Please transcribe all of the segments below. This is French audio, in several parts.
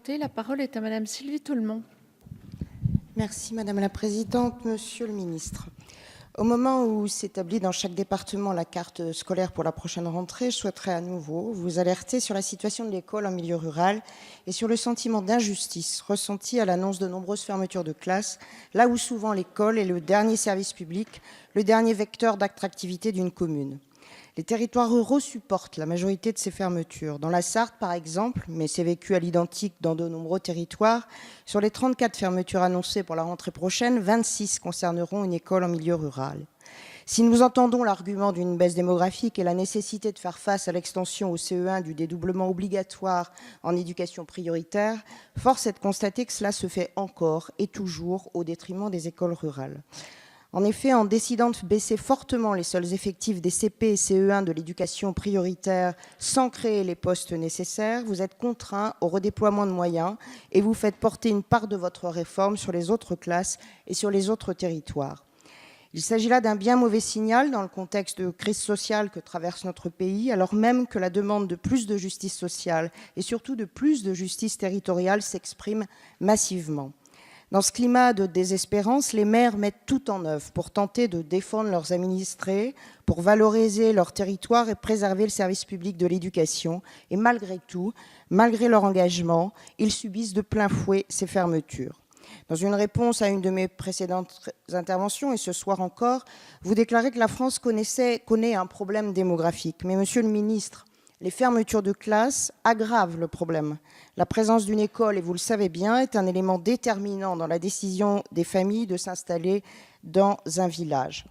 présenter. La parole est à Madame Sylvie Tolmont. Merci Madame la Présidente, Monsieur le Ministre. Au moment où s'établit dans chaque département la carte scolaire pour la prochaine rentrée, je souhaiterais à nouveau vous alerter sur la situation de l'école en milieu rural et sur le sentiment d'injustice ressenti à l'annonce de nombreuses fermetures de classes, là où souvent l'école est le dernier service public, le dernier vecteur d'attractivité d'une commune. Les territoires ruraux supportent la majorité de ces fermetures. Dans la Sarthe, par exemple, mais c'est vécu à l'identique dans de nombreux territoires, sur les 34 fermetures annoncées pour la rentrée prochaine, 26 concerneront une école en milieu rural. Si nous entendons l'argument d'une baisse démographique et la nécessité de faire face à l'extension au CE1 du dédoublement obligatoire en éducation prioritaire, force est de constater que cela se fait encore et toujours au détriment des écoles rurales. En effet, en décidant de baisser fortement les seuls effectifs des CP et CE1 de l'éducation prioritaire sans créer les postes nécessaires, vous êtes contraints au redéploiement de moyens et vous faites porter une part de votre réforme sur les autres classes et sur les autres territoires. Il s'agit là d'un bien mauvais signal dans le contexte de crise sociale que traverse notre pays, alors même que la demande de plus de justice sociale et surtout de plus de justice territoriale s'exprime massivement. Dans ce climat de désespérance, les maires mettent tout en œuvre pour tenter de défendre leurs administrés, pour valoriser leur territoire et préserver le service public de l'éducation. Et malgré tout, malgré leur engagement, ils subissent de plein fouet ces fermetures. Dans une réponse à une de mes précédentes interventions, et ce soir encore, vous déclarez que la France connaît un problème démographique. Mais monsieur le ministre, les fermetures de classes aggravent le problème. La présence d'une école, et vous le savez bien, est un élément déterminant dans la décision des familles de s'installer dans un village.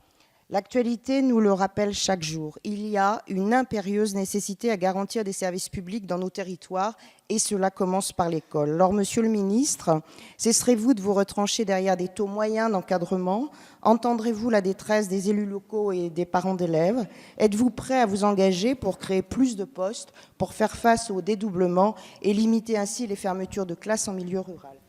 L'actualité nous le rappelle chaque jour. Il y a une impérieuse nécessité à garantir des services publics dans nos territoires et cela commence par l'école. Alors, monsieur le ministre, cesserez-vous de vous retrancher derrière des taux moyens d'encadrement? Entendrez-vous la détresse des élus locaux et des parents d'élèves? Êtes-vous prêt à vous engager pour créer plus de postes, pour faire face au dédoublement et limiter ainsi les fermetures de classes en milieu rural?